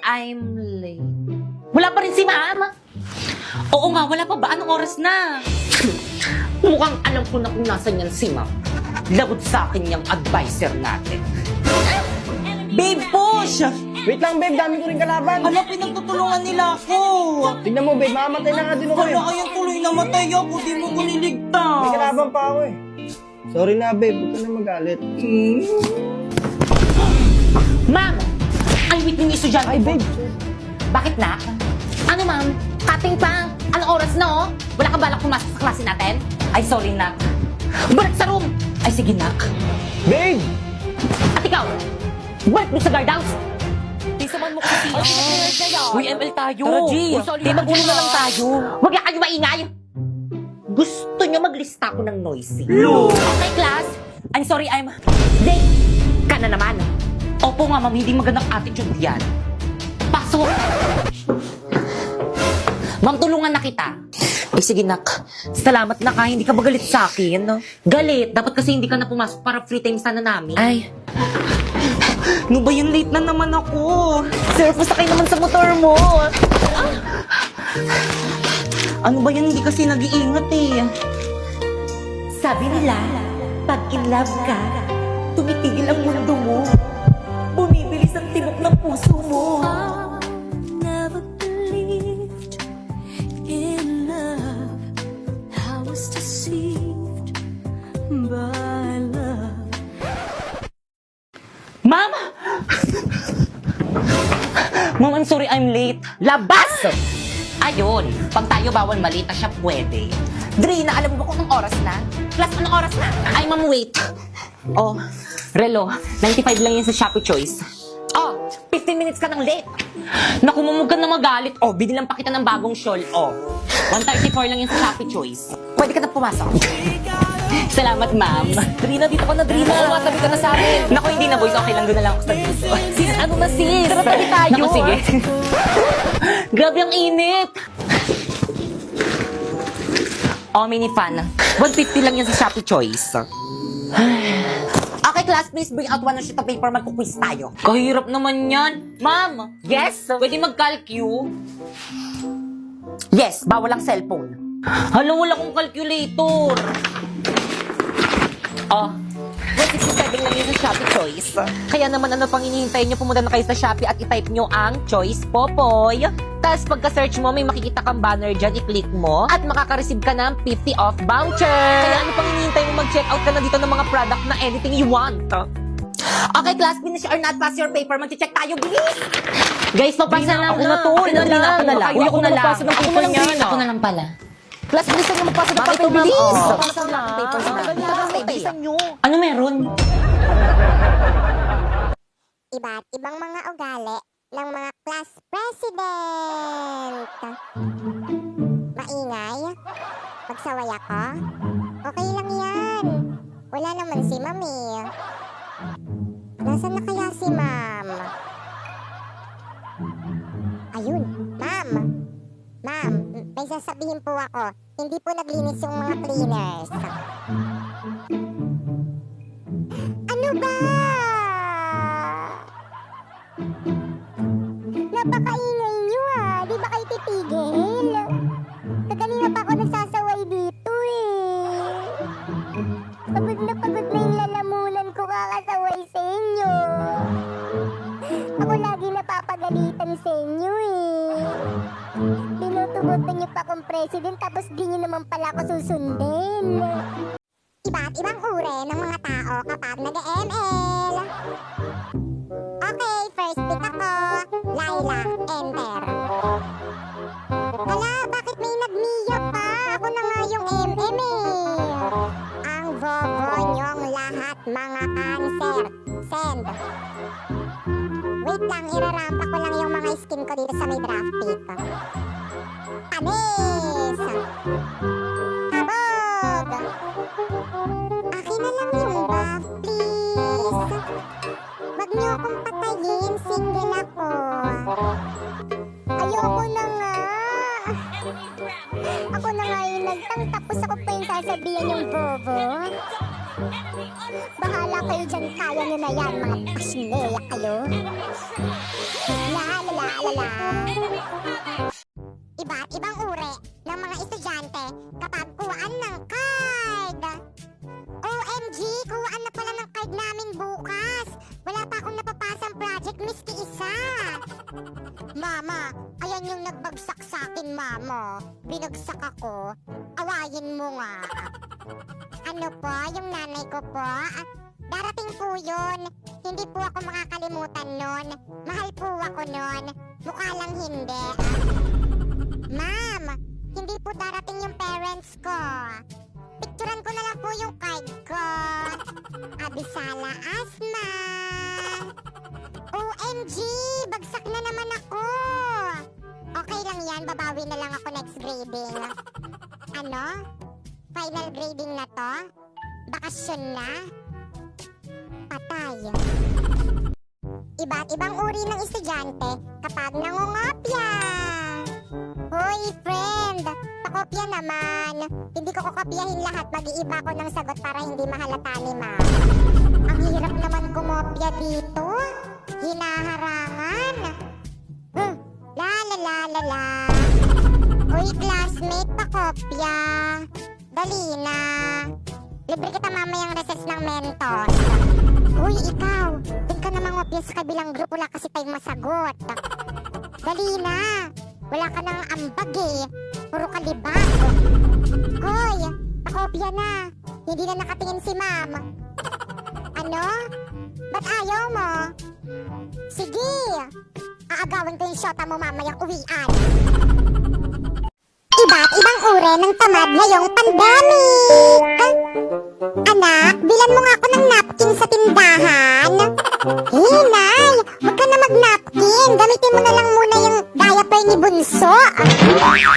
I'm late. Wala pa rin si ma'am. Oo nga, wala pa ba? Anong oras na? Mukhang alam ko na kung nasan yan si ma'am. Lagot sa akin yung advisor natin. Babe, push! Wait lang, babe. Dami ko rin kalaban. Hala, pinagtutulungan nila ako. Tignan mo, babe. Mamamatay na nga din ako. Hala, ayun tuloy namatay ako. Di mo ko niligtas. May kalaban pa ako eh. Sorry na, babe. Huwag ka na magalit. Ma'am! Ang wait ng estudyante Ay, ko. babe. Bakit na? Ano ma'am? Cutting pa? Anong oras na oh? Wala ka balak pumasok sa klase natin? Ay, sorry nak. Balik sa room! Ay, sige nak. Babe! At ikaw, balik mo sa guardhouse! Pisaman mo kasi. Uy, ML tayo. Tara, G. Di magulo na lang tayo. Huwag na kayo maingay. Gusto nyo maglista ko ng noisy. Okay, class. I'm sorry, I'm late. Ka na naman. Opo nga, ma'am, hindi magandang attitude yan. Pasok! Ma'am, tulungan na kita. Eh, sige, nak. Salamat na ka. Hindi ka ba galit sa akin? Galit. Dapat kasi hindi ka na pumasok para free time sana namin. Ay. Ano ba yun? Late na naman ako. Sir, pasakay naman sa motor mo. Ah. Ano ba yan? Hindi kasi nag-iingat eh. Sabi nila, pag in love ka, tumitigil ang mundo mo. Bumibilis ang tibok ng puso mo. Never believed in love. I was deceived by love. Ma'am! Ma'am, I'm sorry I'm late. Labas! Ayun, pag tayo bawal malita siya pwede. Drina, alam mo ba kung anong oras na? Class, anong oras na? Ay, ma'am, wait. Oh, relo, 95 lang yan sa Shopee Choice. Oh, 15 minutes ka nang late. Naku, mamug ka na magalit. Oh, binilang pa kita ng bagong shawl. Oh, 134 lang yan sa Shopee Choice. Pwede ka na pumasok. Salamat, ma'am. Drina, dito ka na, Drina. Oo, matabi ka na sa amin. Naku, hindi na, boys. Okay lang, doon na lang ako sa dito. Sis, ano na, sis? Tara, tabi tayo. Naku, sige. Grabe ang init. Oh, mini fan. 150 lang yan sa Shopee Choice. Okay, class, please bring out one sheet of paper. Magkuquiz tayo. Kahirap naman yan. Ma'am! Yes? Pwede mag-calcu? Yes, bawal ang cellphone. Hala, wala kong calculator. Oh, 167 lang yun sa Shopee Choice. Kaya naman ano pang hinihintay nyo, pumunta na kayo sa Shopee at i-type nyo ang Choice Popoy. Tapos pagka-search mo, may makikita kang banner dyan, i-click mo at makaka-receive ka ng 50 off voucher. Kaya ano pang hinihintay mo, mag-check out ka na dito ng mga product na anything you want. Okay, class, finish or not, pass your paper. Mag-check tayo, bilis! Guys, papasa na ako na to. Ako na lang. Ako na lang. Uy, ako na lang. Magpasa ng paper niyan. Ako na lang pala. Class, bilisan nyo magpasa ng Bakit papel, ito, ma'am? bilis. Oo. Papasa lang. Papers na. Bilisan nyo. Ano meron? Iba't ibang mga ugali ng mga class president. Maingay? Magsaway ako? Okay lang yan. Wala naman si Mami. Nasaan na kaya si Ma'am? Ayun, Ma'am! Ma'am, may sasabihin po ako. Hindi po naglinis yung mga cleaners. Ano ba? Napakaingay nyo ah. Di ba kayo titigil? Kanina pa ako nagsasaway dito eh. Pagod na yung lalamunan ko kakasaway sa inyo. Ako lagi napapagalitan sa inyo eh. Tinutubutan niyo pa akong president tapos di niyo naman pala ako susundin. Iba't ibang uri ng mga tao kapag nag-ML. Okay, first pick ako. Laila, enter. Hala, bakit may nag-Mia pa? Ako na nga yung MM eh. Ang bobo niyong lahat, mga cancer. Send. Wait lang, irarampa ko lang yung mga skin ko dito sa may draft pick. Panis! Kabog! Akin na lang yung buff, please. Wag niyo akong patayin, single ako. Ayoko na nga. Ako na nga yung nagtang tapos ako pa yung sasabihan yung bobo. Bahala kayo dyan, kaya nyo na yan, mga pasneya kayo. Iba't ibang uri ng mga estudyante kapag kuhaan ng card. OMG, kuhaan na pala ng card namin bukas. Wala pa akong napapasang project, miski isa. Mama, ayan yung nagbagsak sa akin, mama. Binagsak ako. Awayin mo nga. Ano po, yung nanay ko po? Darating po yun. Hindi po ako makakalimutan nun. Mahal po ako nun. Mukha lang hindi. Ma'am, hindi po darating yung parents ko. Picturean ko na lang po yung card ko. Abisala Asma. OMG, bagsak na naman ako. Okay lang yan, babawi na lang ako next grading. Ano? Final grading na to? Bakasyon na? Patay. Iba't ibang uri ng estudyante kapag nangungopya. Hoy, friend! Pakopya naman. Hindi ko kokopyahin lahat. Mag-iiba ko ng sagot para hindi mahalata ni ma'am. Ang hirap naman kumopya dito. Hinaharangan. La la la la la. Hoy, classmate, pakopya. Dali na. Libre kita mamayang recess ng Mentos. Uy, ikaw. Doon ka na mangopya sa kabilang group. Wala kasi tayong masagot. Dali na. Wala ka nang ambag eh. Puro ka libag. Hoy, pakopya na. Hindi na nakatingin si ma'am. Ano? Ba't ayaw mo? Sige. Aagawin ko yung shota mo mamayang uwian. Iba't ibang uri ng tamad ngayong pandemic. Anak, bilan mo nga ako ng napkin sa tindahan. Hey, Nay, huwag ka na mag-napkin. Gamitin mo na lang muna yung diaper ni Bunso.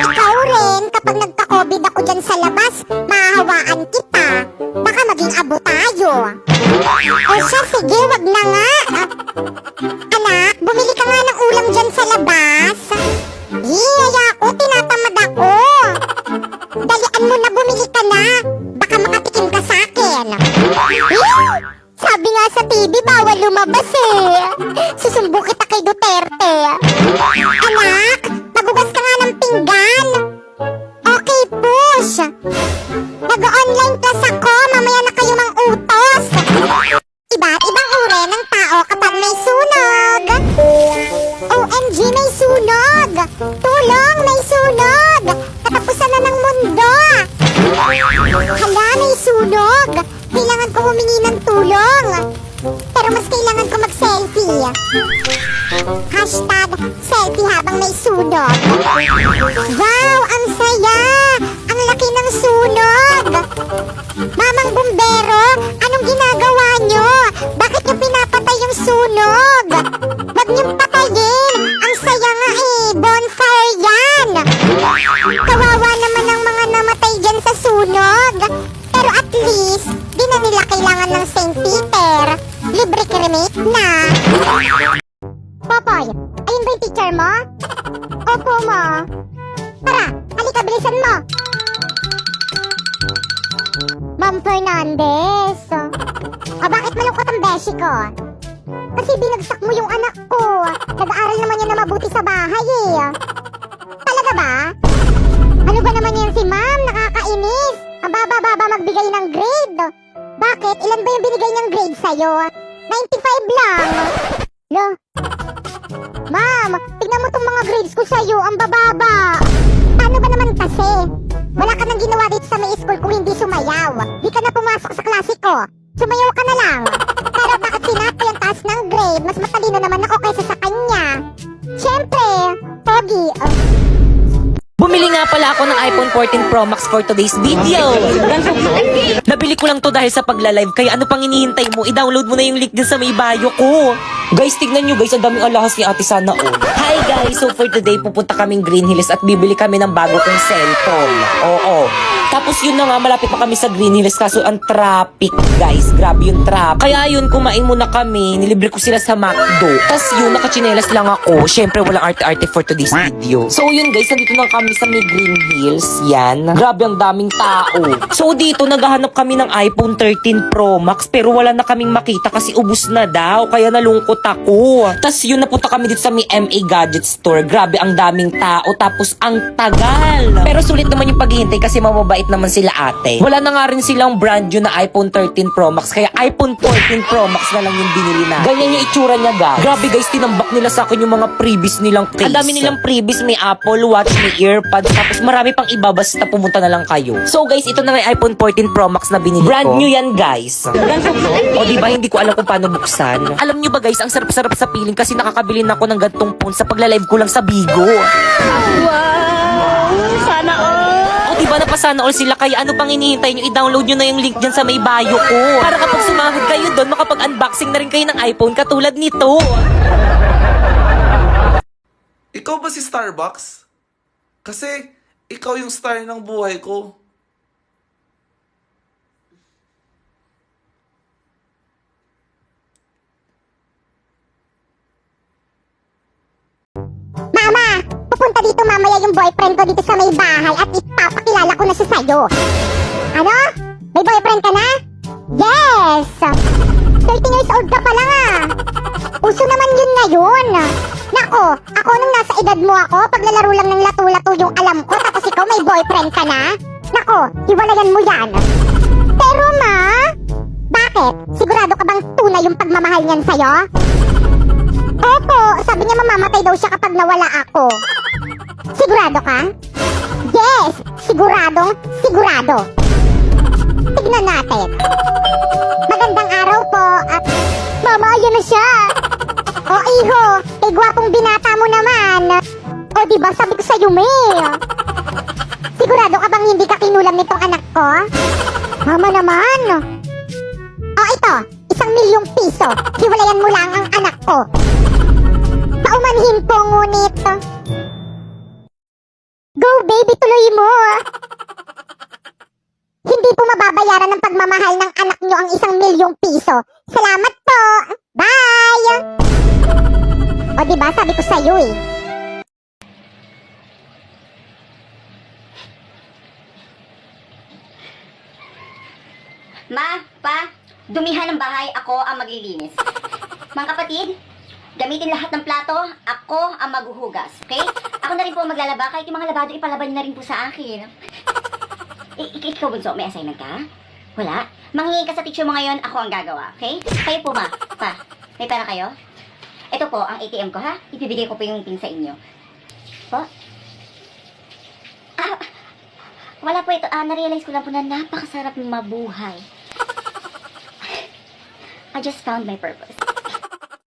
Ikaw rin, kapag nagka-COVID ako dyan sa labas, mahahawaan kita. Baka maging abo tayo. O siya, sige, wag na nga. Anak, bumili ka nga ng ulam dyan sa labas. Hiyaya ako, tinatamad ako. Dalian mo na, bumili ka na. Baka makatikim ka sa akin. Sabi nga sa TV, bawal lumabas eh. Susumbong kita kay Duterte. Anak, magugas ka nga ng pinggan. Okay, push. Nag-online class ako, mamaya na kayo mang-utos. Iba't ibang uri ng tao kapag may sunog. OMG, may sunog. Tulong, may sunog. Katapusan na ng mundo. Hala, may sunog. Kailangan ko humingi ng tulong. Pero mas kailangan ko mag-selfie. Hashtag selfie habang may sunog. Wow, ang saya. Ang laki ng sunog. Mamang bumbero, anong ginagawa nyo? Bakit nyo pinapatay yung sunog? Wag niyong patayin. Ang saya nga eh, bonfire yan. Kawawa naman ang mga namatay dyan sa sunog. Pero at least, di na nila kailangan ng St. Peter. Libre cremate na. Popoy, ayun ba yung teacher mo? Opo, mo. Tara, halika, bilisan mo. Ma'am Fernandez. O bakit malungkot ang beshi ko? Kasi binagsak mo yung anak ko. Nag-aaral naman yan na mabuti sa bahay eh. Talaga ba? Ano ba naman yan si ma'am? Nakakainis. Ang baba-baba magbigay ng grade. Bakit? Ilan ba yung binigay niyang grade sa'yo? 95 lang. Lo? Ma'am, tignan mo tong mga grades ko sa'yo. Ang bababa. Paano ba naman kasi? Wala ka nang ginawa dito sa may school kung hindi sumayaw. Di ka na pumasok sa klase ko. Sumayaw ka na lang. Pero bakit sinabi ang taas ng grade? Mas matalino naman ako kaysa sa kanya. Siyempre, pogi. Bumili nga pala ako ng iPhone 14 Pro Max for today's video. Nabili ko lang to dahil sa pagla-live. Kaya ano pang hinihintay mo? I-download mo na yung link din sa may bio ko. Guys, tignan nyo guys. Ang daming alahas ni Ate Sana. Hi guys! So for today, pupunta kaming Green Hills at bibili kami ng bago kong cellphone. Oo. Tapos yun na nga, malapit pa kami sa Green Hills kaso ang traffic, guys. Grabe yung traffic. Kaya yun, kumain muna kami. Nilibre ko sila sa McDo. Tapos yun, nakachinelas lang ako. Syempre, walang arte-arte for today's video. So yun guys, nandito na kami sa may Green Hills. Yan. Grabe ang daming tao. So dito, naghahanap kami ng iPhone 13 Pro Max pero wala na kaming makita kasi ubus na daw. Kaya nalungkot ako. Tapos yun, napunta kami dito sa may MA Gadget Store. Grabe ang daming tao. Tapos ang tagal. Pero sulit naman yung paghihintay kasi mababait naman sila ate. Wala na nga rin silang brand new na iPhone 13 Pro Max. Kaya iPhone 14 Pro Max na lang yung binili na. Ganyan yung itsura niya guys. Grabe guys, tinambak nila sa akin yung mga previous nilang case. Ang dami nilang previous. May Apple Watch, may AirPods. Tapos marami pang iba basta pumunta na lang kayo. So guys, ito na nga yung iPhone 14 Pro Max na binili ko. Brand new yan guys. O diba, hindi ko alam kung paano buksan. Alam nyo ba guys, ang sarap-sarap sa piling kasi nakakabili na ako ng gantong phone sa pagla-live ko lang sa Bigo. Wow! Sana all! O diba, napasana all sila kaya ano pang hinihintay nyo? I-download nyo na yung link dyan sa may bio ko. Para kapag sumahod kayo doon, makapag-unboxing na rin kayo ng iPhone katulad nito. Ikaw ba si Starbucks? Kasi ikaw yung star ng buhay ko. Mama, pupunta dito mamaya yung boyfriend ko dito sa may bahay at ipapakilala ko na siya sa'yo. Ano? May boyfriend ka na? Yes! 13 years old ka pa lang ah. Uso naman yun ngayon. Nako, ako nung nasa edad mo ako, paglalaro lang ng lato-lato yung alam ko, tapos ikaw may boyfriend ka na? Nako, hiwalayan mo yan. Pero ma, bakit? Sigurado ka bang tunay yung pagmamahal niyan sa'yo? Opo, sabi niya mamamatay daw siya kapag nawala ako. Sigurado ka? Yes, siguradong sigurado. Tignan natin. Magandang araw po at... Mama, ayan na siya. O iho, kay gwapong binata mo naman. O diba sabi ko sa'yo, May. Sigurado ka bang hindi ka kinulam nitong anak ko? Mama naman. O ito, 1,000,000 piso. Hiwalayan mo lang ang anak ko. Paumanhin po ngunit. Go baby, tuloy mo. Hindi po mababayaran ng pagmamahal ng anak nyo ang 1,000,000 piso. Salamat po. Bye! O diba sabi ko sa'yo eh. Ma, pa, dumihan ng bahay, ako ang maglilinis. Mga kapatid, gamitin lahat ng plato, ako ang maghuhugas, okay? Ako na rin po ang maglalaba, kahit yung mga labado ipalaban na rin po sa akin. Ikaw, Bunso, may assignment ka? Wala? Manghingi ka sa teacher mo ngayon, ako ang gagawa, okay? Kayo po, ma, pa, may pera kayo? Ito po, ang ATM ko, ha? Ibibigay ko po yung pin sa inyo. Po? Wala po ito. Na-realize ko lang po na napakasarap mabuhay. I just found my purpose.